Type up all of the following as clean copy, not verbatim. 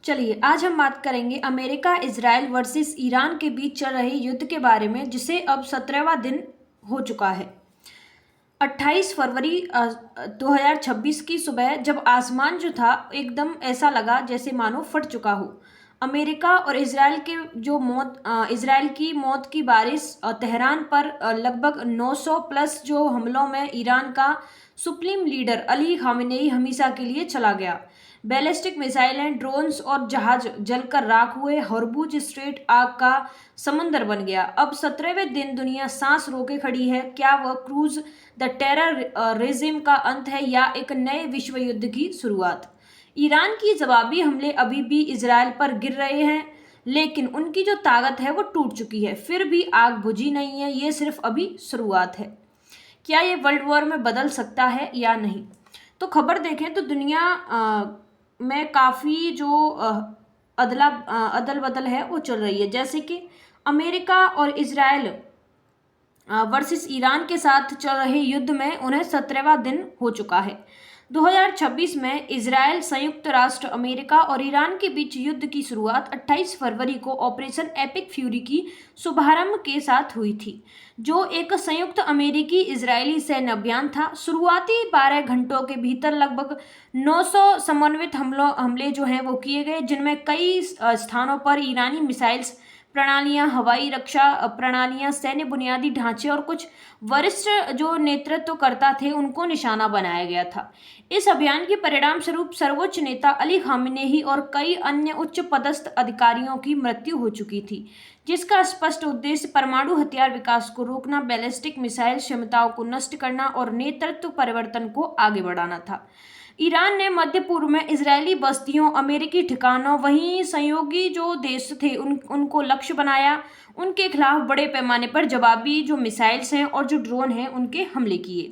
चलिए आज हम बात करेंगे अमेरिका इजराइल वर्सेस ईरान के बीच चल रहे युद्ध के बारे में, जिसे अब 17वां दिन हो चुका है। 28 फरवरी 2026 की सुबह जब आसमान जो था एकदम ऐसा लगा जैसे मानो फट चुका हो। अमेरिका और इजराइल की मौत की बारिश तेहरान पर लगभग 900 प्लस जो हमलों में ईरान का सुप्रीम लीडर अली खामेनेई हमेशा के लिए चला गया। बैलिस्टिक मिसाइलें, ड्रोन्स और जहाज जलकर राख हुए। हॉर्मुज स्ट्रेट आग का समंदर बन गया। अब 17वें दिन दुनिया सांस रोके खड़ी है। क्या वह क्रूज द टेरर रेजिम का अंत है या एक नए विश्व युद्ध की शुरुआत? ईरान की जवाबी हमले अभी भी इजराइल पर गिर रहे हैं, लेकिन उनकी जो ताकत है वो टूट चुकी है। फिर भी आग बुझी नहीं है, ये सिर्फ अभी शुरुआत है। क्या ये वर्ल्ड वॉर में बदल सकता है या नहीं? तो खबर देखें तो दुनिया में काफ़ी जो अदल बदल है वो चल रही है। जैसे कि अमेरिका और इजराइल वर्सेस ईरान के साथ चल रहे युद्ध में उन्हें 17वां दिन हो चुका है। 2026 में इजराइल, संयुक्त राष्ट्र अमेरिका और ईरान के बीच युद्ध की शुरुआत 28 फरवरी को ऑपरेशन एपिक फ्यूरी की शुभारंभ के साथ हुई थी, जो एक संयुक्त अमेरिकी इजरायली सैन्य अभियान था। शुरुआती 12 घंटों के भीतर लगभग 900 समन्वित हमले जो हैं वो किए गए, जिनमें कई स्थानों पर ईरानी मिसाइल्स प्रणालियां, हवाई रक्षा प्रणालियां, सैन्य बुनियादी ढांचे और कुछ वरिष्ठ जो नेतृत्वकर्ता थे उनको निशाना बनाया गया था। इस अभियान के परिणाम स्वरूप सर्वोच्च नेता अली खामेनेई और कई अन्य उच्च पदस्थ अधिकारियों की मृत्यु हो चुकी थी, जिसका स्पष्ट उद्देश्य परमाणु हथियार विकास को रोकना, बैलिस्टिक मिसाइल क्षमताओं को नष्ट करना और नेतृत्व परिवर्तन को आगे बढ़ाना था। ईरान ने मध्य पूर्व में इजरायली बस्तियों, अमेरिकी ठिकानों, वहीं सहयोगी जो देश थे उनको लक्ष्य बनाया। उनके खिलाफ बड़े पैमाने पर जवाबी जो मिसाइल्स हैं और जो ड्रोन हैं उनके हमले किए।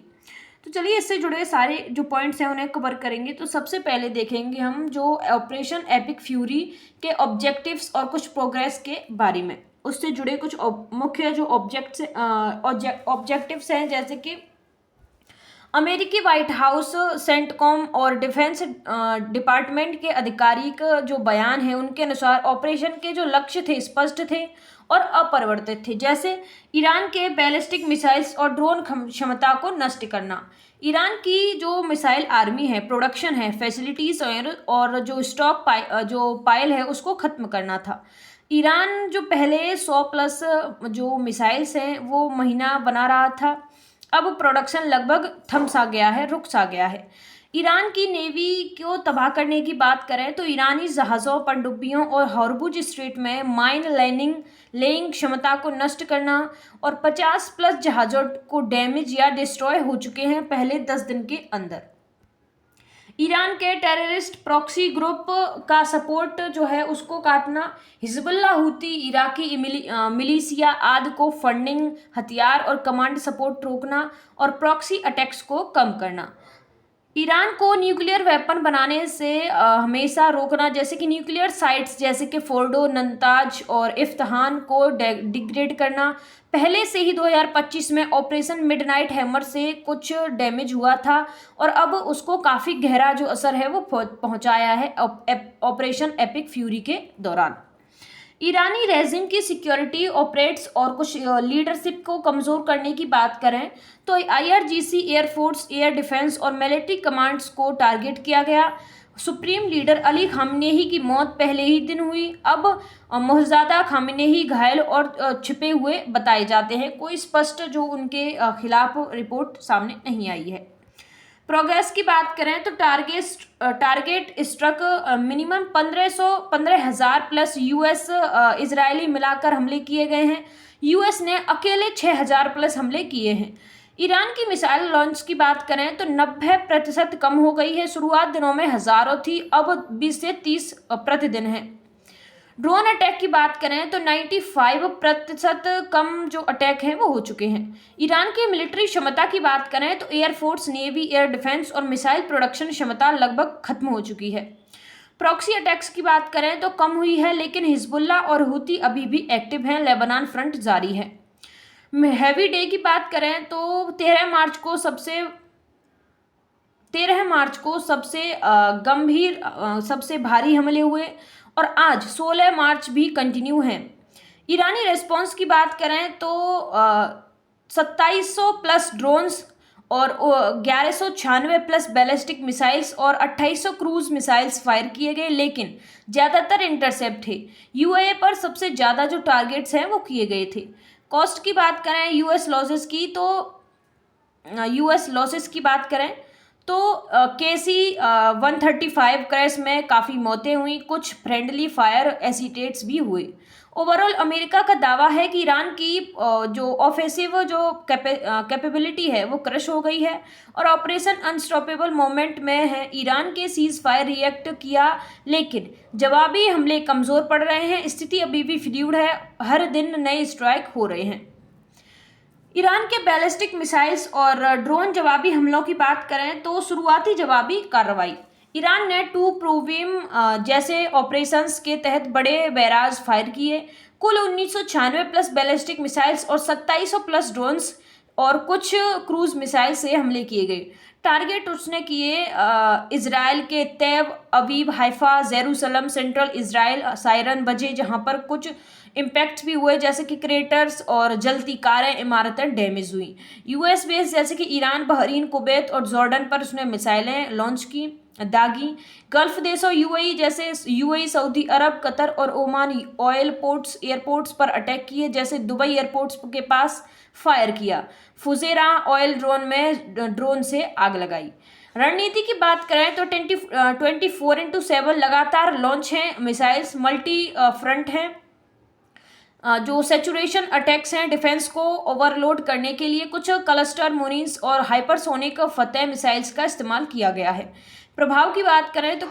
तो चलिए इससे जुड़े सारे जो पॉइंट्स हैं उन्हें कवर करेंगे। तो सबसे पहले देखेंगे हम जो ऑपरेशन एपिक फ्यूरी के ऑब्जेक्टिव्स और कुछ प्रोग्रेस के बारे में, उससे जुड़े कुछ मुख्य जो ऑब्जेक्टिव्स हैं। जैसे कि अमेरिकी व्हाइट हाउस, सेंटकॉम और डिफेंस डिपार्टमेंट के आधिकारिक जो बयान है उनके अनुसार ऑपरेशन के जो लक्ष्य थे स्पष्ट थे और अपरिवर्तित थे। जैसे ईरान के बैलिस्टिक मिसाइल्स और ड्रोन क्षमता को नष्ट करना, ईरान की जो मिसाइल आर्मी है, प्रोडक्शन है, फैसिलिटीज और जो स्टॉक जो पाइल है उसको खत्म करना था। ईरान जो पहले 100 प्लस जो मिसाइल्स हैं वो महीना बना रहा था, अब प्रोडक्शन लगभग थम सा गया है, रुक सा गया है। ईरान की नेवी को तबाह करने की बात करें तो ईरानी जहाज़ों, पनडुब्बियों और हॉर्मुज स्ट्रेट में माइन लेइंग क्षमता को नष्ट करना और 50 प्लस जहाज़ों को डैमेज या डिस्ट्रॉय हो चुके हैं पहले 10 दिन के अंदर। ईरान के टेररिस्ट प्रॉक्सी ग्रुप का सपोर्ट जो है उसको काटना, हिजबुल्लाह, हूती, इराकी मिलिशिया आदि को फंडिंग, हथियार और कमांड सपोर्ट रोकना और प्रॉक्सी अटैक्स को कम करना। ईरान को न्यूक्लियर वेपन बनाने से हमेशा रोकना, जैसे कि न्यूक्लियर साइट्स जैसे कि फोर्डो, नंताज और इफ्तहान को डिग्रेड करना। पहले से ही 2025 में ऑपरेशन मिडनाइट हैमर से कुछ डैमेज हुआ था और अब उसको काफ़ी गहरा जो असर है वो पहुंचाया है ऑपरेशन एपिक फ्यूरी के दौरान। ईरानी रेजिम की सिक्योरिटी ऑपरेट्स और कुछ लीडरशिप को कमज़ोर करने की बात करें तो आईआरजीसी, एयरफोर्स, एयर डिफेंस और मिलिट्री कमांड्स को टारगेट किया गया। सुप्रीम लीडर अली खामेनेई की मौत पहले ही दिन हुई। अब मोहज्जदा खामेनेई घायल और छिपे हुए बताए जाते हैं। कोई स्पष्ट जो उनके खिलाफ रिपोर्ट सामने नहीं आई है। प्रोग्रेस की बात करें तो target struck minimum 15,000 plus US Israeli मिलाकर हमले किए गए हैं। यूएस ने अकेले 6,000 प्लस हमले किए हैं। ईरान की मिसाइल लॉन्च की बात करें तो 90% कम हो गई है। शुरुआत दिनों में हजारों थी, अब 20 से 30 प्रतिदिन है। ड्रोन अटैक की बात करें तो 95% कम जो अटैक हैं वो हो चुके हैं। ईरान की मिलिट्री क्षमता की बात करें तो एयरफोर्स, नेवी, एयर डिफेंस और मिसाइल प्रोडक्शन क्षमता लगभग खत्म हो चुकी है। प्रॉक्सी अटैक्स की बात करें तो कम हुई है, लेकिन हिजबुल्लाह और हूती अभी भी एक्टिव हैं। लेबनान फ्रंट जारी है। हैवी डे की बात करें तो 13 मार्च को सबसे गंभीर, सबसे भारी हमले हुए और आज 16 मार्च भी कंटिन्यू हैं। ईरानी रेस्पॉन्स की बात करें तो 2700 प्लस ड्रोन्स और 1196 प्लस बैलिस्टिक मिसाइल्स और 2800 क्रूज मिसाइल्स फायर किए गए, लेकिन ज़्यादातर इंटरसेप्ट थे। यूएई पर सबसे ज़्यादा जो टारगेट्स हैं वो किए गए थे। कॉस्ट की बात करें यूएस लॉसेस की बात करें तो केसी 135 क्रैश में काफ़ी मौतें हुई, कुछ फ्रेंडली फायर एसिटेट्स भी हुए। ओवरऑल अमेरिका का दावा है कि ईरान की जो ऑफेंसिव जो कैपेबिलिटी है वो क्रश हो गई है और ऑपरेशन अनस्टॉपेबल मोमेंट में है। ईरान के सीज फायर रिएक्ट किया, लेकिन जवाबी हमले कमज़ोर पड़ रहे हैं। स्थिति अभी भी फ्लूइड है, हर दिन नए स्ट्राइक हो रहे हैं। ईरान के बैलिस्टिक मिसाइल्स और ड्रोन जवाबी हमलों की बात करें तो शुरुआती जवाबी कार्रवाई ईरान ने टू प्रोविम जैसे ऑपरेशंस के तहत बड़े बैराज फायर किए। कुल 1996 प्लस बैलिस्टिक मिसाइल्स और 2700 प्लस ड्रोन्स और कुछ क्रूज मिसाइल से हमले किए गए। टारगेट उसने किए इजराइल के तेव Aviv, Haifa, Jerusalem, central Israel, siren बजे, जहां पर कुछ इम्पैक्ट्स भी हुए जैसे कि क्रेटर्स और जलती कारें, इमारतें डैमेज हुई। यूएस बेस जैसे कि ईरान, बहरीन, कुवैत और जॉर्डन पर उसने मिसाइलें लॉन्च की, दागी। गल्फ देशों यूएई जैसे यूएई, सऊदी अरब, कतर और ओमान ऑयल पोर्ट्स एयरपोर्ट्स पर अटैक किए, जैसे दुबई एयरपोर्ट्स के पास फायर किया। फुजेरा ऑयल ड्रोन से आग लगाई। रणनीति की बात करें तो 24/7 लगातार लॉन्च हैं मिसाइल्स, मल्टी फ्रंट हैं। जो सेचुरेशन अटैक्स हैं डिफेंस को ओवरलोड करने के लिए कुछ क्लस्टर मुनीस और हाइपरसोनिक फतेह मिसाइल्स का इस्तेमाल किया गया है। प्रभाव की बात करें तो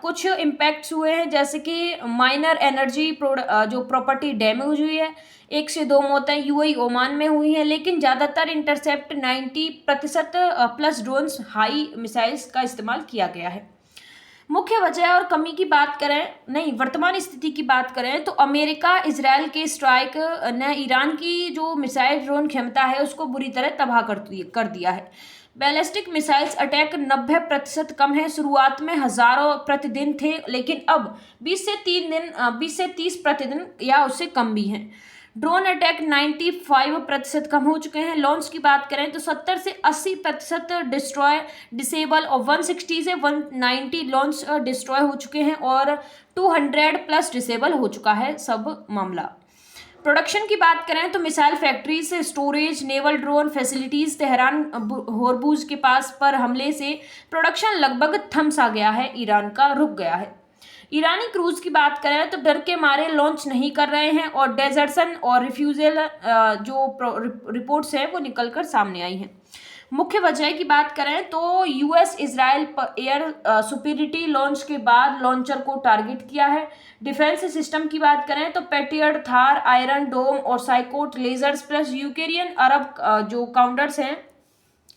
कुछ इम्पैक्ट्स हुए हैं जैसे कि माइनर एनर्जी जो प्रॉपर्टी डैमेज हुई है, 1 से 2 मौतें यूएई ओमान में हुई हैं, लेकिन ज़्यादातर intercept 90% plus drones high missiles का इस्तेमाल किया गया है। मुख्य वजह और कमी की बात करें, नहीं वर्तमान स्थिति की बात करें तो अमेरिका इजराइल के स्ट्राइक ने ईरान की जो मिसाइल ड्रोन क्षमता है उसको बुरी तरह तबाह कर दिया है। बैलिस्टिक मिसाइल्स अटैक 90% कम है। शुरुआत में हजारों प्रतिदिन थे, लेकिन अब 20 से 30 प्रतिदिन या उससे कम भी हैं। ड्रोन अटैक 95% कम हो चुके हैं। लॉन्च की बात करें तो 70 से 80% डिस्ट्रॉय डिसेबल और 160 से 190 लॉन्च डिस्ट्रॉय हो चुके हैं और 200 प्लस डिसेबल हो चुका है सब मामला। प्रोडक्शन की बात करें तो मिसाइल फैक्ट्री से storage, naval drone facilities, Tehran Hormuz के पास पर हमले से प्रोडक्शन लगभग थम सा गया है, ईरान का रुक गया है। ईरानी क्रूज की बात करें तो डर के मारे लॉन्च नहीं कर रहे हैं और डेजर्सन और रिफ्यूजल जो रिपोर्ट्स हैं वो निकलकर सामने आई हैं। मुख्य वजह की बात करें तो US Israel air superiority launch के बाद लॉन्चर को टारगेट किया है। डिफेंस सिस्टम की बात करें तो पैट्रियट, थार, आयरन डोम और साइकोट लेजर्स प्लस यूक्रेनियन अरब जो काउंटर्स हैं,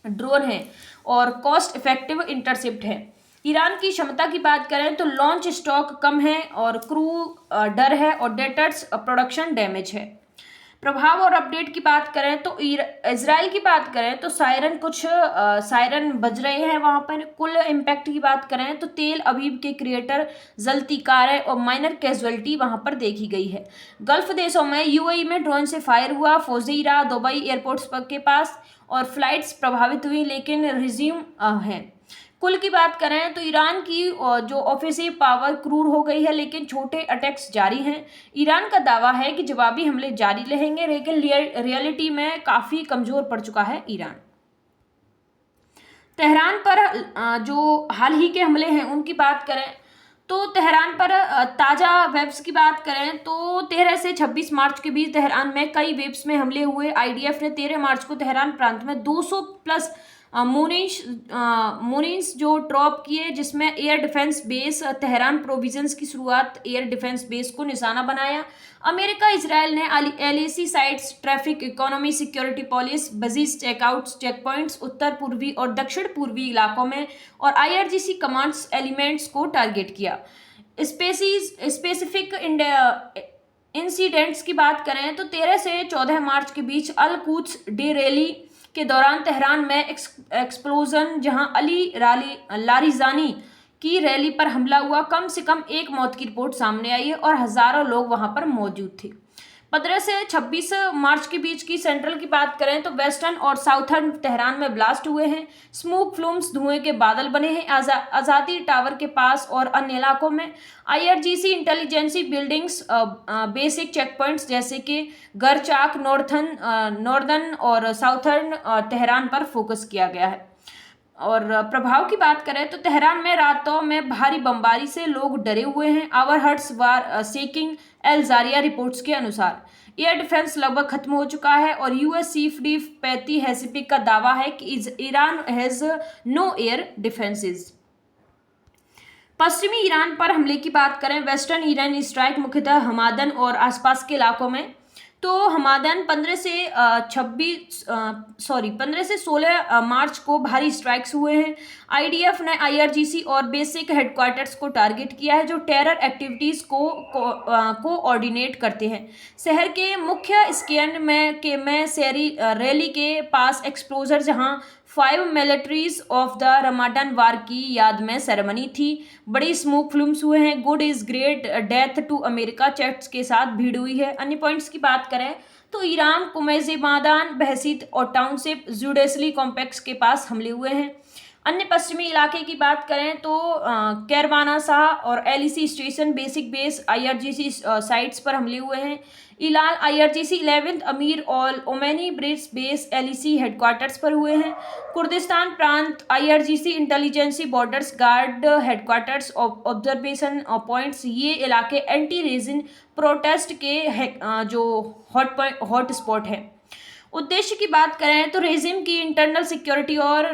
ड्रोन हैं और कॉस्ट इफेक्टिव इंटरसेप्ट है। ईरान की क्षमता की बात करें तो लॉन्च स्टॉक कम है और क्रू डर है और डेटर्स प्रोडक्शन डैमेज है। प्रभाव और अपडेट की बात करें तो इजराइल की बात करें तो सायरन बज रहे हैं वहां पर। कुल इम्पैक्ट की बात करें तो तेल अवीव के क्रिएटर, जलती कारें और माइनर कैजुअलिटी वहां पर देखी गई है। गल्फ देशों में यूएई में ड्रोन से फायर हुआ, फुजैरा, दुबई एयरपोर्ट्स के पास और फ्लाइट्स प्रभावित हुई, लेकिन रिज्यूम है। कुल की बात करें तो ईरान की जो ऑफेंसिव पावर क्रूर हो गई है, लेकिन छोटे अटैक्स जारी हैं। ईरान का दावा है कि जवाबी हमले जारी रहेंगे, लेकिन रियलिटी में काफ़ी कमज़ोर पड़ चुका है ईरान। तेहरान पर जो हाल ही के हमले हैं उनकी बात करें तो तेहरान पर ताज़ा वेब्स की बात करें तो 13 से 26 मार्च के बीच तेहरान में कई वेब्स में हमले हुए। आईडीएफ ने 13 मार्च को तेहरान प्रांत में 200 प्लस मोनिन्स जो ड्रॉप किए, जिसमें air defence base Tehran provisions की शुरुआत एयर डिफेंस बेस को निशाना बनाया। अमेरिका इजराइल ने LAC sites, traffic, economy, security police, bases, checkouts, check points उत्तर पूर्वी और दक्षिण पूर्वी इलाकों में और आईआरजीसी कमांड्स एलिमेंट्स को टारगेट किया। स्पेसिफिक इंसिडेंट्स की बात करें तो 13 से 14 मार्च के बीच अल कुद्स डे रैली के दौरान तेहरान में एक्सप्लोजन, जहां अली लारिजानी की रैली पर हमला हुआ। कम से कम एक मौत की रिपोर्ट सामने आई है और हजारों लोग वहां पर मौजूद थे। 15 से 26 मार्च के बीच की सेंट्रल की बात करें तो वेस्टर्न और साउथर्न तेहरान में ब्लास्ट हुए हैं। स्मोक फ्लूम्स, धुएं के बादल बने हैं आज़ादी टावर के पास और अन्य इलाकों में। IRGC intelligence buildings, basic check points जैसे कि गरचाक, नॉर्दर्न और साउथर्न तेहरान पर फोकस किया गया है। और प्रभाव की बात करें तो तेहरान में रातों में भारी बमबारी से लोग डरे हुए हैं। Our hearts war seeking, Al Jazeera reports के अनुसार एयर डिफेंस लगभग खत्म हो चुका है और यूएस चीफ डिफ पैटी हेसिपिक का दावा है कि Iran has no air defenses. पश्चिमी ईरान पर हमले की बात करें, वेस्टर्न ईरान स्ट्राइक मुख्यतः हमादन और आसपास के इलाकों में। तो हमादन 15 से 16 मार्च को भारी स्ट्राइक्स हुए हैं। आईडीएफ ने आईआरजीसी और बेसिक हेडक्वार्टर्स को टारगेट किया है जो टेरर एक्टिविटीज को कोऑर्डिनेट करते हैं। शहर के मुख्य स्क्वायर में सेरी रैली के पास एक्सप्लोजर, जहां 5 मिलिट्रीज ऑफ द रमाडान वार की याद में सेरेमनी थी। बड़ी स्मोक फ्लूम्स हुए हैं। God is great death to America chants के साथ भीड़ हुई है। अन्य पॉइंट्स की बात करें तो ईरान कुमैज़ेबादान, बहसीत और टाउनशिप जुडेसली कॉम्प्लेक्स के पास हमले हुए हैं। अन्य पश्चिमी इलाके की बात करें तो कैरवाना शाह और LEC station, basic base, IRGC sites पर हमले हुए हैं। इलाल आईआरजीसी 11th अमीर और ओमैनी ब्रिज बेस एलईसी हेडक्वार्टर्स पर हुए हैं। कुर्दिस्तान प्रांत IRGC intelligence borders guard headquarters observation points, ये इलाके एंटी रेजिन प्रोटेस्ट के जो हॉट स्पॉट है। उद्देश्य की बात करें तो रेजिम की इंटरनल सिक्योरिटी और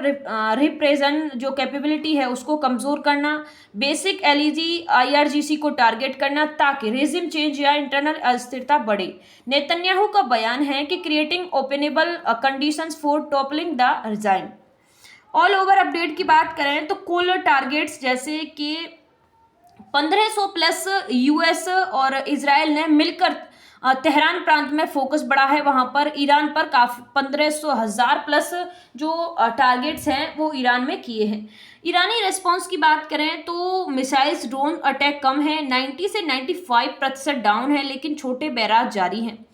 रिप्रेजेंट जो कैपेबिलिटी है उसको कमज़ोर करना, बेसिक एलईजी आईआरजीसी को टारगेट करना ताकि रेजिम चेंज या इंटरनल अस्थिरता बढ़े। नेतन्याहू का बयान है कि creating openable conditions for toppling the resign. All over update की बात करें तो कुल टारगेट्स जैसे कि 1500 प्लस यूएस और इजराइल ने मिलकर तेहरान प्रांत में फोकस बढ़ा है। वहां पर ईरान पर काफी 1500 प्लस जो टारगेट्स हैं वो ईरान में किए हैं। ईरानी रेस्पॉन्स की बात करें तो मिसाइल्स, ड्रोन अटैक कम है, 90 से 95% डाउन है, लेकिन छोटे बैराज जारी हैं।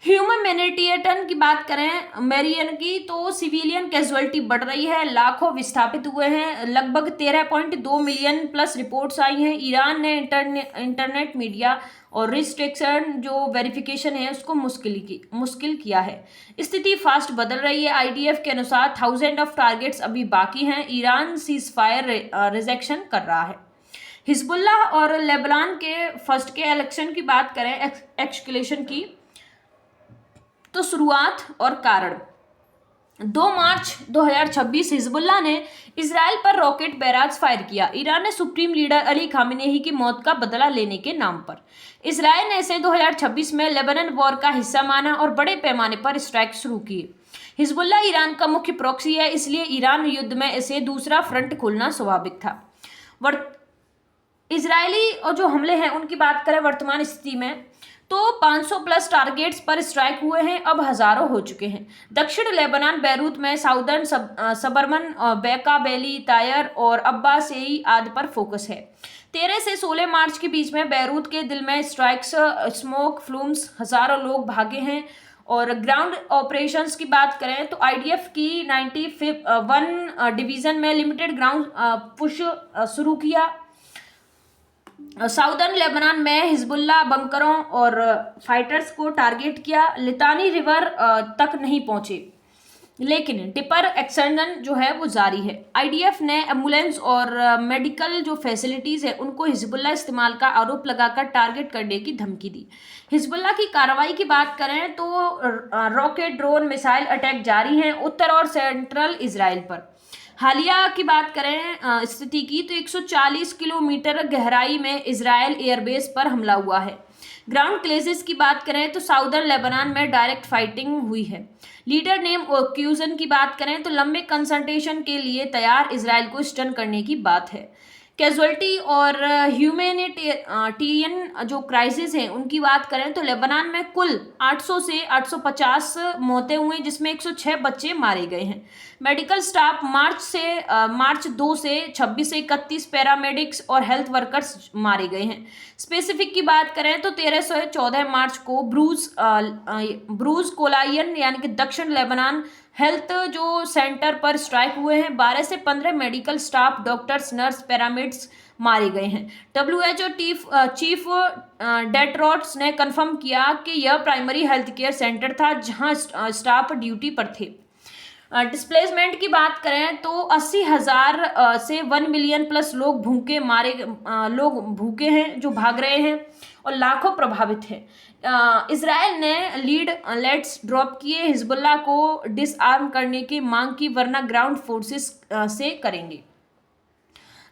ह्यूमैनिटेरियन की बात करें मेरियन की तो सिविलियन कैजुअलिटी बढ़ रही है, लाखों विस्थापित हुए हैं, लगभग 13.2 मिलियन प्लस रिपोर्ट्स आई हैं। ईरान ने इंटरनेट मीडिया और रिस्ट्रिक्शन जो वेरिफिकेशन है उसको मुश्किल किया है। स्थिति फास्ट बदल रही है। आईडीएफ के अनुसार 1000 ऑफ टारगेट्स अभी बाकी हैं। ईरान सीज फायर रिजेक्शन कर रहा है। हिजबुल्लाह और लेबनान के फर्स्ट के इलेक्शन की बात करें, एक्सक्लेशन की तो शुरुआत और कारण। 2 मार्च 2026 हिजबुल्लाह ने इजराइल पर रॉकेट बैराज फायर किया। ईरान ने सुप्रीम लीडर अली खामेनेही की मौत का बदला लेने के नाम पर। इजराइल ने इसे 2026 में लेबनान वॉर का हिस्सा माना और बड़े पैमाने पर स्ट्राइक शुरू किए। हिजबुल्लाह ईरान का मुख्य प्रॉक्सी है, इसलिए ईरान युद्ध में इसे दूसरा फ्रंट खोलना स्वाभाविक था। इजरायली और जो हमले हैं उनकी बात करें वर्तमान स्थिति में तो 500 प्लस टारगेट्स पर स्ट्राइक हुए हैं, अब हजारों हो चुके हैं। दक्षिण लेबनान बैरूत में साउदर्न सबरमन, बेका बेली, तायर और अब्बासेई आदि पर फोकस है। 13 से 16 मार्च के बीच में बैरूत के दिल में स्ट्राइक्स, स्मोक फ्लूम्स, हजारों लोग भागे हैं। और ग्राउंड ऑपरेशंस की बात करें तो आईडीएफ की 91 डिवीजन में लिमिटेड ग्राउंड पुश शुरू किया। साउदर्न लेबनान में हिजबुल्लाह बंकरों और फाइटर्स को टारगेट किया। लितानी रिवर तक नहीं पहुंचे, लेकिन डिपर एक्सटेंशन जो है वो जारी है। आईडीएफ ने एम्बुलेंस और मेडिकल जो फैसिलिटीज़ है उनको हिजबुल्लाह इस्तेमाल का आरोप लगाकर टारगेट करने की धमकी दी। हिजबुल्लाह की कार्रवाई की बात करें तो रॉकेट, ड्रोन, मिसाइल अटैक जारी हैं उत्तर और सेंट्रल इजराइल पर। हालिया की बात करें स्थिति की तो 140 किलोमीटर गहराई में इजराइल एयरबेस पर हमला हुआ है। ग्राउंड क्लेसेस की बात करें तो साउदर्न लेबनान में डायरेक्ट फाइटिंग हुई है। लीडर नेम ऑक्यूजन की बात करें तो लंबे कंसल्टेशन के लिए तैयार, इजराइल को स्टन करने की बात है। कैजुअलिटी और ह्यूमैनिटेरियन जो क्राइसिस है उनकी बात करें तो लेबनान में कुल 800 से 850 मौतें हुई, जिसमें 106 बच्चे मारे गए हैं। मेडिकल स्टाफ मार्च 2 से 26 से 31 पैरामेडिक्स और हेल्थ वर्कर्स मारे गए हैं। स्पेसिफिक की बात करें तो 13 से 14 मार्च को ब्रूज कोलायन यानी कि दक्षिण लेबनान हेल्थ जो सेंटर पर स्ट्राइक हुए हैं। 12 से 15 medical staff, doctors, nurse, paramedics मारे गए हैं। डब्ल्यूएचओ चीफ डेट्रोट्स ने कंफर्म किया कि यह प्राइमरी हेल्थ केयर सेंटर था जहां स्टाफ ड्यूटी पर थे। डिस्प्लेसमेंट की बात करें तो 80,000 से 1 मिलियन प्लस लोग लोग भूखे हैं जो भाग रहे हैं और लाखों प्रभावित हैं। इसराइल ने लेट्स ड्रॉप किए, हिजबुल्लाह को डिसआर्म करने की मांग की वरना ग्राउंड फोर्सेस से करेंगे।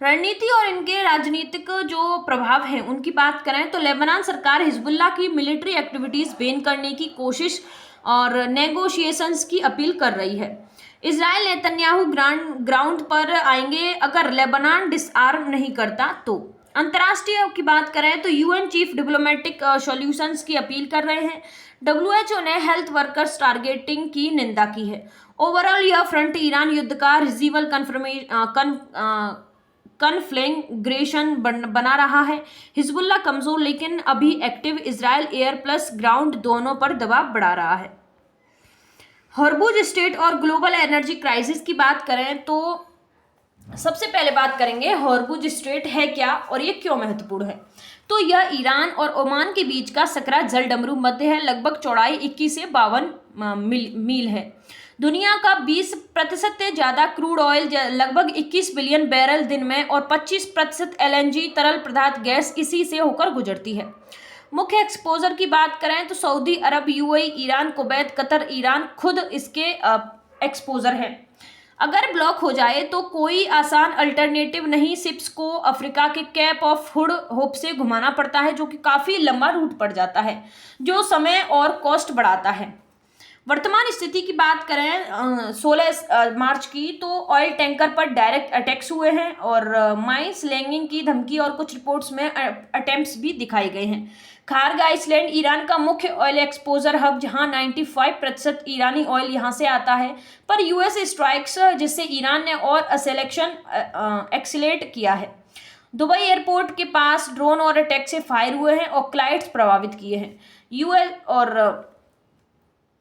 रणनीति और इनके राजनीतिक जो प्रभाव हैं उनकी बात करें तो लेबनान सरकार हिजबुल्लाह की मिलिट्री एक्टिविटीज बैन करने की कोशिश और नेगोशिएशंस की अपील कर रही है। इजराइल नेतन्याहू ग्राउंड पर आएंगे अगर लेबनान डिसआर्म नहीं करता तो। अंतर्राष्ट्रीय की बात करें तो यूएन चीफ डिप्लोमेटिक सॉल्यूशंस की अपील कर रहे हैं। डब्ल्यूएचओ ने हेल्थ वर्कर्स टारगेटिंग की निंदा की है। ओवरऑल यह फ्रंट ईरान युद्ध का रिजीवल कन्फ्लेग्रेशन बना रहा है। हिजबुल्लाह कमजोर लेकिन अभी active, Israel air plus ground दोनों पर दबाव बढ़ा रहा है। हॉर्मुज स्ट्रेट और ग्लोबल एनर्जी क्राइसिस की बात करें तो सबसे पहले बात करेंगे हॉर्मुज स्ट्रेट है क्या और ये क्यों महत्वपूर्ण है। तो यह ईरान और ओमान के बीच का सकरा जलडमरू मध्य है। लगभग चौड़ाई 21 से 52 मील है। दुनिया का 20% से ज्यादा क्रूड ऑयल लगभग 21 बिलियन बैरल दिन में और 25% एलएनजी तरल पदार्थ गैस इसी से होकर गुजरती है। मुख्य एक्सपोजर की बात करें तो Saudi Arab, UAE, Iran, Kuwait, Qatar, Iran खुद इसके एक्सपोजर है। अगर ब्लॉक हो जाए तो कोई आसान अल्टरनेटिव नहीं, शिप्स को अफ्रीका के कैप ऑफ गुड होप से घुमाना पड़ता है जो कि काफ़ी लंबा रूट पड़ जाता है जो समय और कॉस्ट बढ़ाता है। वर्तमान स्थिति की बात करें 16 मार्च की तो ऑयल टैंकर पर डायरेक्ट अटैक्स हुए हैं और माइंस लैंगिंग की धमकी और कुछ रिपोर्ट्स में अटेम्प्ट्स भी दिखाए गए हैं। खार्ग आइसलैंड ईरान का मुख्य ऑयल एक्सपोजर हब जहां 95% ईरानी ऑयल यहां से आता है, पर यूएस स्ट्राइक्स जिससे ईरान ने और एक्सीलेट किया है। दुबई एयरपोर्ट के पास ड्रोन और अटैक से फायर हुए हैं और क्लाइंट्स प्रभावित किए हैं। यूएस और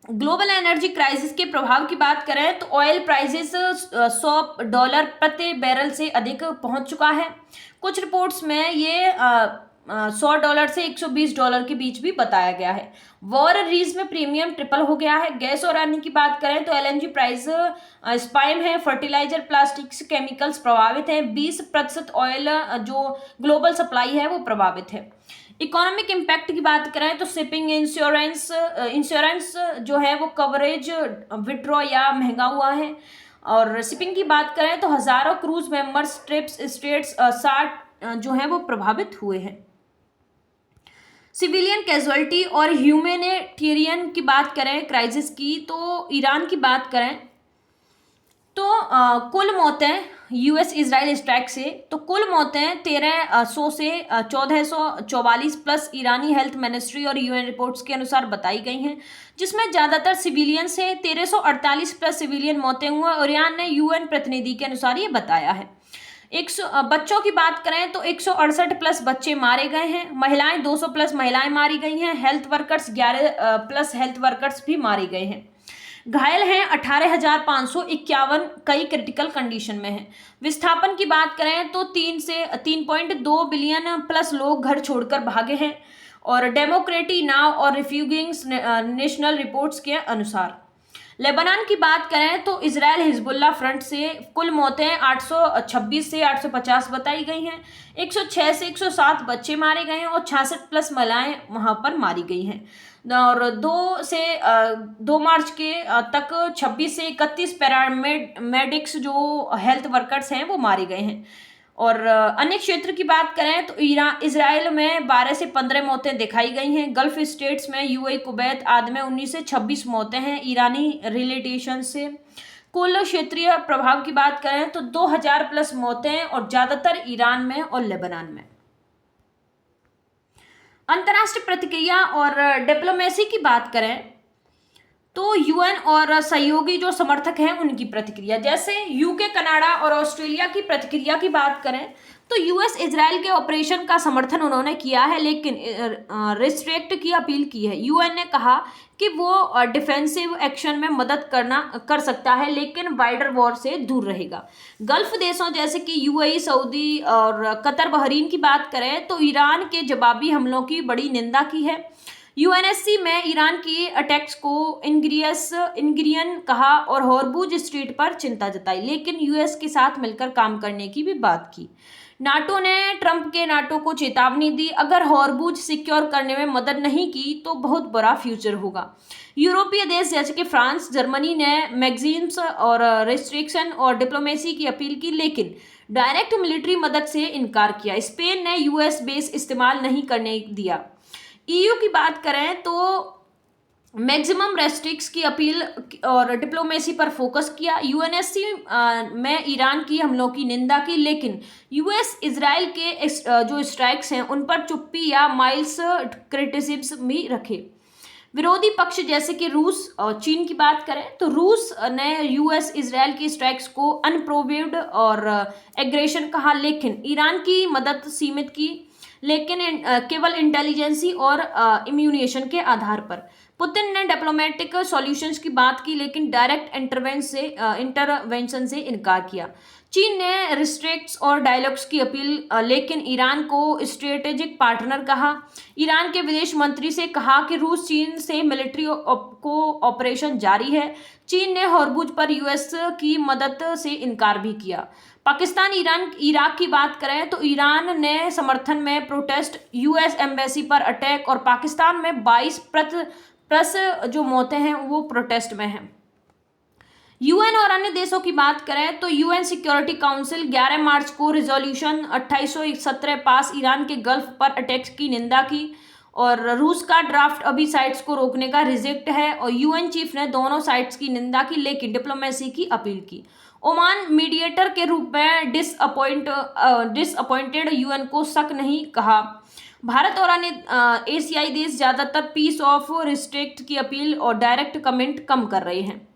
ग्लोबल एनर्जी क्राइसिस के प्रभाव की बात करें तो ऑयल प्राइसेस $100 प्रति बैरल से अधिक पहुंच चुका है। कुछ रिपोर्ट्स में ये $100 से $120 के बीच भी बताया गया है। वॉर रीज में प्रीमियम ट्रिपल हो गया है। गैस और अन्य की बात करें तो एलएनजी प्राइस स्पाइम है। फर्टिलाइजर, प्लास्टिक्स, केमिकल्स प्रभावित हैं। 20% ऑयल जो ग्लोबल सप्लाई है वो प्रभावित है। इकोनॉमिक इम्पैक्ट की बात करें तो शिपिंग इंश्योरेंस जो है वो कवरेज विड्रॉ या महंगा हुआ है। और शिपिंग की बात करें तो हजारों क्रूज मेंबर्स, ट्रिप्स, स्टेट्स 60 जो है वो प्रभावित हुए हैं। सिविलियन कैजुअलिटी और ह्यूमैनिटेरियन की बात करें क्राइसिस की तो ईरान की बात करें तो कुल मौतें यूएस इजराइल स्ट्राइक से तो कुल मौतें 1300 से 1444 प्लस ईरानी हेल्थ मिनिस्ट्री और यूएन रिपोर्ट्स के अनुसार बताई गई हैं, जिसमेम ज़्यादातर सिविलियंस है। 1348 प्लस सिविलियन मौतें हुई और ईरान ने यूएन प्रतिनिधि के अनुसार ये बताया है। बच्चों की बात करें तो 168 प्लस बच्चे मारे गए हैं। महिलाएं 200 प्लस महिलाएं मारी गई हैं। Health workers 11 plus health workers भी मारे गए हैं। घायल हैं 18,551, कई क्रिटिकल कंडीशन में हैं। विस्थापन की बात करें तो 3.2 बिलियन प्लस लोग घर छोड़कर भागे हैं और डेमोक्रेटी नाउ और रिफ्यूजिंग्स नेशनल रिपोर्ट्स के अनुसार। लेबनान की बात करें तो इजराइल हिजबुल्लाह फ्रंट से कुल मौतें 826 से 850 बताई गई हैं। 106 से 107 बच्चे मारे गए हैं और 66 प्लस महिलाएं वहां पर मारी गई हैं। और 2 मार्च के तक 26 से 31 पैरामेडिक्स जो हेल्थ वर्कर्स हैं वो मारे गए हैं। और अन्य क्षेत्र की बात करें तो इजराइल में 12 से 15 मौतें दिखाई गई हैं। गल्फ स्टेट्स में यूएई, कुवैत आदि में 19 से 26 मौतें हैं ईरानी रिलेटेशन से। कुल क्षेत्रीय प्रभाव की बात करें तो 2000 प्लस मौतें और ज्यादातर ईरान में और लेबनान में। अंतर्राष्ट्रीय प्रतिक्रिया और डिप्लोमेसी की बात करें तो यूएन और सहयोगी जो समर्थक हैं उनकी प्रतिक्रिया, जैसे यूके, कनाडा और ऑस्ट्रेलिया की प्रतिक्रिया की बात करें तो यूएस इजराइल के ऑपरेशन का समर्थन उन्होंने किया है, लेकिन रिस्ट्रिक्ट की अपील की है। यूएन ने कहा कि वो डिफेंसिव एक्शन में मदद कर सकता है, लेकिन वाइडर वॉर से दूर रहेगा। गल्फ देशों जैसे कि यूएई, सऊदी और कतर, बहरीन की बात करें तो ईरान के जवाबी हमलों की बड़ी निंदा की है। यूएनएससी में ईरान की अटैक्स को इंग्रियन कहा और हॉर्मुज स्ट्रेट पर चिंता जताई, लेकिन यूएस के साथ मिलकर काम करने की भी बात की। नाटो ने ट्रंप के नाटो को चेतावनी दी, अगर हॉर्मुज सिक्योर करने में मदद नहीं की तो बहुत बुरा फ्यूचर होगा। यूरोपीय देश जैसे कि फ्रांस, जर्मनी ने मैगजीन्स और रिस्ट्रिक्शन और डिप्लोमेसी की अपील की, लेकिन डायरेक्ट मिलिट्री मदद से इनकार किया। स्पेन ने यूएस बेस इस्तेमाल नहीं करने दिया। ईयू की बात करें तो मैक्सिमम रेस्ट्रिक्स की अपील और डिप्लोमेसी पर फोकस किया। यूएनएससी में ईरान की हमलों की निंदा की, लेकिन यूएस इजराइल के जो स्ट्राइक्स हैं उन पर चुप्पी या माइल्स क्रिटिसिज्म भी रखे। विरोधी पक्ष जैसे कि रूस और चीन की बात करें तो रूस ने यूएस इजराइल की स्ट्राइक्स को अनप्रोवोक्ड और एग्रेशन कहा, लेकिन ईरान की मदद सीमित की, लेकिन केवल इंटेलिजेंसी और इम्यूनिएशन के आधार पर। पुतिन ने डिप्लोमेटिक सॉल्यूशंस की बात की, लेकिन डायरेक्ट इंटरवेंशन से इनकार किया। चीन ने रिस्ट्रिक्ट्स और डायलॉग्स की अपील, लेकिन ईरान को स्ट्रेटेजिक पार्टनर कहा। ईरान के विदेश मंत्री से कहा कि रूस चीन से मिलिट्री को ऑपरेशन जारी है। चीन ने हॉर्मुज पर यूएस की मदद से इनकार भी किया। पाकिस्तान, ईरान, इराक की बात करें तो ईरान ने समर्थन में प्रोटेस्ट, यूएस एम्बेसी पर अटैक और पाकिस्तान में 22 प्लस जो मौतें हैं वो प्रोटेस्ट में हैं। यूएन और अन्य देशों की बात करें तो यूएन सिक्योरिटी काउंसिल 11 मार्च को रिजोल्यूशन 2817 पास ईरान के गल्फ पर अटैक्स की निंदा की और रूस का ड्राफ्ट अभी साइट्स को रोकने का रिजेक्ट है और यूएन चीफ ने दोनों साइट्स की निंदा की, लेकिन डिप्लोमेसी की अपील की। ओमान मीडिएटर के रूप में डिसअपॉइंटेड, यूएन को शक नहीं कहा। भारत और अन्य एशियाई देश ज्यादातर पीस ऑफ रिस्ट्रिक्ट की अपील और डायरेक्ट कमेंट कम कर रहे हैं।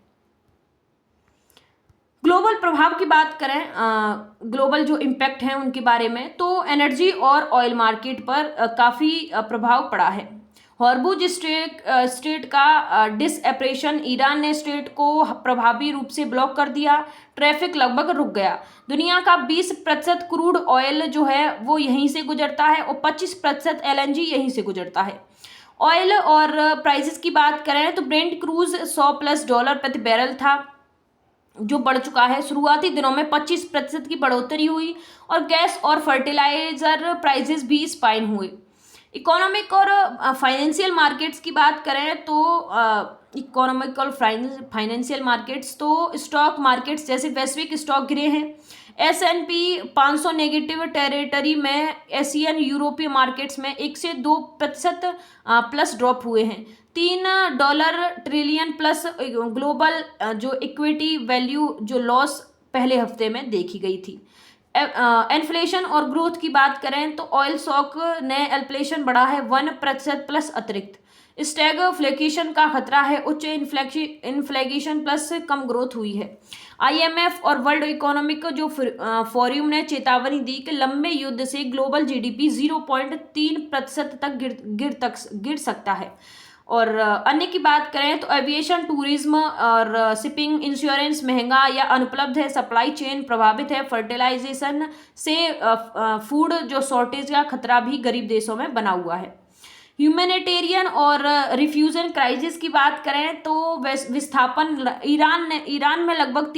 ग्लोबल प्रभाव की बात करें, ग्लोबल जो इम्पैक्ट हैं उनके बारे में, तो एनर्जी और ऑयल मार्केट पर काफ़ी प्रभाव पड़ा है। हॉर्मुज स्ट्रेट का डिसएपरेशन, ईरान ने स्ट्रेट को प्रभावी रूप से ब्लॉक कर दिया, ट्रैफिक लगभग रुक गया। दुनिया का 20% क्रूड ऑयल जो है वो यहीं से गुजरता है और 25% एलएनजी यहीं से गुजरता है। ऑयल और प्राइसेस की बात करें तो ब्रेंट क्रूज $100+ प्रति बैरल था, जो बढ़ चुका है। शुरुआती दिनों में 25% की बढ़ोतरी हुई और गैस और फर्टिलाइजर प्राइसेस भी स्पाइन हुए। इकोनॉमिक और फाइनेंशियल मार्केट्स की बात करें तो इकोनॉमिक और फाइनेंशियल मार्केट्स, तो स्टॉक मार्केट्स जैसे वैश्विक स्टॉक गिरे हैं। S&P 500 नेगेटिव टेरिटरी में, एशियन यूरोपीय मार्केट्स में 1 से 2% प्लस ड्रॉप हुए हैं। $3 ट्रिलियन प्लस ग्लोबल जो इक्विटी वैल्यू जो लॉस पहले हफ्ते में देखी गई थी। इन्फ्लेशन और ग्रोथ की बात करें तो ऑयल शॉक ने इन्फ्लेशन बढ़ा है 1% प्लस अतिरिक्त। स्टैगफ्लेशन का खतरा है, उच्च इन्फ्लेशन प्लस कम ग्रोथ हुई है। IMF और वर्ल्ड इकोनॉमिक जो फोरम ने चेतावनी दी कि लंबे युद्ध से ग्लोबल GDP 0.3% तक गिर सकता है। और अन्य की बात करें तो एविएशन, टूरिज्म और शिपिंग, इंश्योरेंस महंगा या अनुपलब्ध है, सप्लाई चेन प्रभावित है, फर्टिलाइजेशन से फूड जो शॉर्टेज का खतरा भी गरीब देशों में बना हुआ है। ह्यूमैनिटेरियन और रिफ्यूजन क्राइसिस की बात करें तो विस्थापन, ईरान में लगभग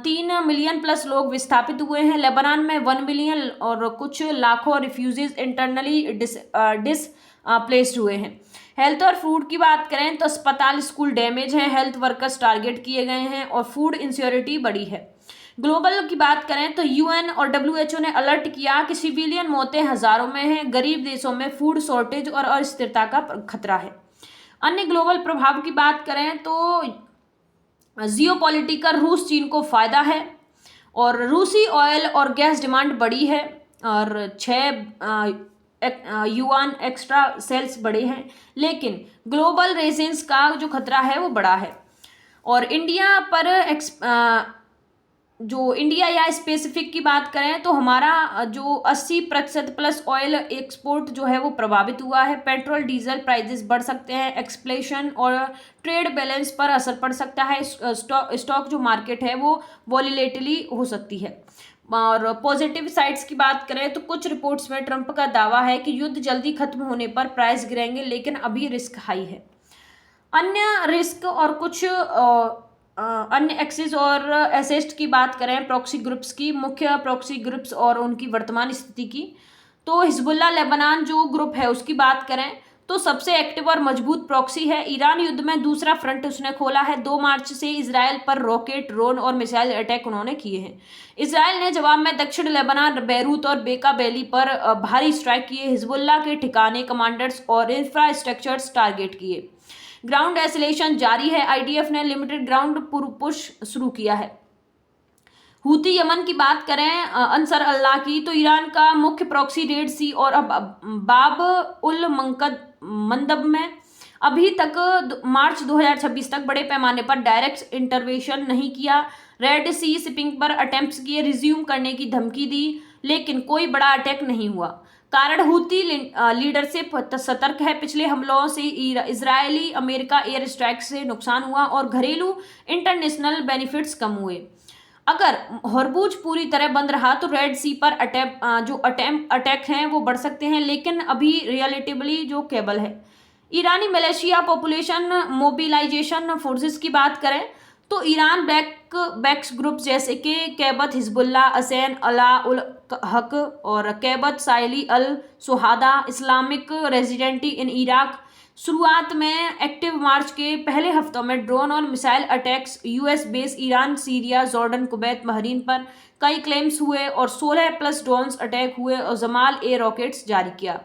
3 मिलियन प्लस लोग विस्थापित हुए हैं। लेबनान में 1 मिलियन और कुछ लाखों रिफ्यूजीज इंटरनली डिसप्लेस्ड हुए हैं। हेल्थ और फूड की बात करें तो अस्पताल, स्कूल डैमेज हैं, हेल्थ वर्कर्स टारगेट किए गए हैं और फूड इंसिक्योरिटी बढ़ी है। ग्लोबल की बात करें तो यूएन और WHO ने अलर्ट किया कि सिविलियन मौतें हजारों में हैं, गरीब देशों में फूड शॉर्टेज और अस्थिरता का खतरा है। अन्य ग्लोबल प्रभाव की बात करें तो जियोपॉलिटिकल रूस चीन को फायदा है और रूसी ऑयल और गैस डिमांड बढ़ी है और 6 युआन एक्स्ट्रा सेल्स बढ़े हैं, लेकिन ग्लोबल रेजिंस का जो खतरा है वो बड़ा है। और इंडिया पर जो इंडिया या स्पेसिफिक की बात करें तो हमारा जो 80% प्लस ऑयल एक्सपोर्ट जो है वो प्रभावित हुआ है। पेट्रोल डीजल प्राइसेस बढ़ सकते हैं, एक्सप्लेशन और ट्रेड बैलेंस पर असर पड़ सकता है। स्टॉक जो मार्केट है वो वॉलीलेटली हो सकती है। और पॉजिटिव साइड्स की बात करें तो कुछ रिपोर्ट्स में ट्रंप का दावा है कि युद्ध जल्दी खत्म होने पर प्राइस गिरेंगे, लेकिन अभी रिस्क हाई है। अन्य रिस्क और कुछ अन्य एक्सिस और एसेस्ट की बात करें प्रॉक्सी ग्रुप्स की, मुख्य प्रॉक्सी ग्रुप्स और उनकी वर्तमान स्थिति की, तो हिजबुल्लाह लेबनान जो ग्रुप है उसकी बात करें तो सबसे एक्टिव और मजबूत प्रॉक्सी है। ईरान युद्ध में दूसरा फ्रंट उसने खोला है। 2 मार्च से इजराइल पर रॉकेट, ड्रोन और मिसाइल अटैक उन्होंने किए हैं। इजराइल ने जवाब में दक्षिण लेबनान, बेरूत और बेका बैली पर भारी स्ट्राइक किए। हिजबुल्लाह के ठिकाने, कमांडर्स और इंफ्रास्ट्रक्चर्स टारगेट किए। ग्राउंड एस्केलेशन जारी है। आईडीएफ ने लिमिटेड ग्राउंड पुश शुरू किया है। हूती यमन की बात करें अंसर अल्लाह की, तो ईरान का मुख्य प्रॉक्सी रेड सी और अब बाब उल मंदब में अभी तक मार्च 2026 तक बड़े पैमाने पर डायरेक्ट इंटरवेंशन नहीं किया। रेड सी शिपिंग पर अटेम्प्ट्स किए, रिज्यूम करने की धमकी दी, लेकिन कोई बड़ा अटैक नहीं हुआ। कारण हूती लीडरशिप सतर्क है। पिछले हमलों से इजरायली अमेरिका एयर स्ट्राइक से नुकसान हुआ और घरेलू इंटरनेशनल बेनिफिट्स कम हुए। अगर हॉर्मुज पूरी तरह बंद रहा तो रेड सी पर अटैक हैं वो बढ़ सकते हैं, लेकिन अभी रिलेटिवली जो केबल है। ईरानी मलेशिया पॉपुलेशन मोबिलाइजेशन फोर्सेस की बात करें तो ईरान बैक्स ग्रुप जैसे कि कैबत हिजबुल्लाह, असैन अला उल हक और कैबत साइली अल सुहादा इस्लामिक रेजिडेंटी इन इराक शुरुआत में एक्टिव। मार्च के पहले हफ्तों में ड्रोन और missile attacks US base Iran, Syria, Jordan, Kuwait, Bahrain पर कई क्लेम्स हुए और 16+ ड्रोन्स अटैक हुए और जमाल ए रॉकेट्स जारी किया,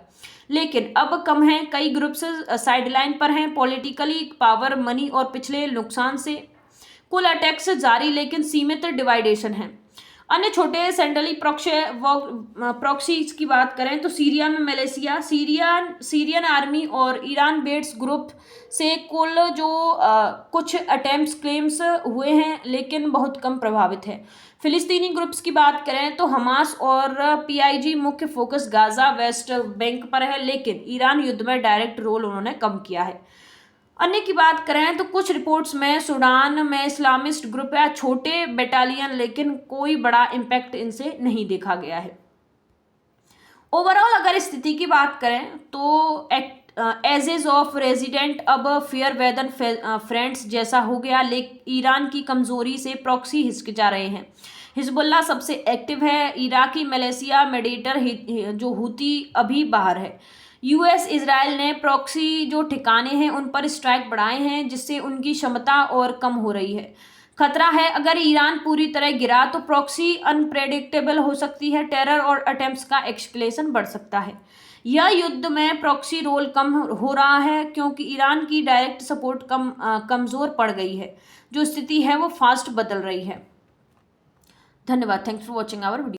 लेकिन अब कम है। कई ग्रुप्स साइडलाइन पर हैं पॉलिटिकली, पावर, मनी और पिछले नुकसान से। कुल अटैक्स जारी, लेकिन सीमित डिवाइडेशन है। अन्य छोटे सेंट्रली प्रॉक्सीज की बात करें तो सीरिया में मलेशिया, सीरियन आर्मी और ईरान बेस्ड ग्रुप से कुल जो कुछ अटेम्प्ट्स क्लेम्स हुए हैं, लेकिन बहुत कम प्रभावित है। फिलिस्तीनी ग्रुप्स की बात करें तो हमास और पीआईजी मुख्य फोकस गाजा, वेस्ट बैंक पर है, लेकिन ईरान युद्ध में डायरेक्ट रोल उन्होंने कम किया है। अन्य की बात करें तो कुछ रिपोर्ट्स में सूडान में इस्लामिस्ट ग्रुप या छोटे बटालियन, लेकिन कोई बड़ा इम्पैक्ट इनसे नहीं देखा गया है। ओवरऑल अगर स्थिति की बात करें तो एजेस ऑफ रेजिडेंट अब फेयर वेदर फ्रेंड्स जैसा हो गया, लेकिन ईरान की कमजोरी से प्रॉक्सी हिचकिचा रहे हैं। हिजबुल्लाह सबसे एक्टिव है। इराकी, मलेशिया, मेडिटर जो हूती अभी बाहर है। यूएस, इजराइल ने प्रॉक्सी जो ठिकाने हैं उन पर स्ट्राइक बढ़ाए हैं, जिससे उनकी क्षमता और कम हो रही है। खतरा है अगर ईरान पूरी तरह गिरा तो प्रॉक्सी अनप्रेडिक्टेबल हो सकती है। टेरर और अटेम्प्ट्स का एक्सप्लेशन बढ़ सकता है। यह युद्ध में प्रॉक्सी रोल कम हो रहा है क्योंकि ईरान की डायरेक्ट सपोर्ट कमजोर पड़ गई है। जो स्थिति है वो फास्ट बदल रही है। धन्यवाद। Thanks for watching our video.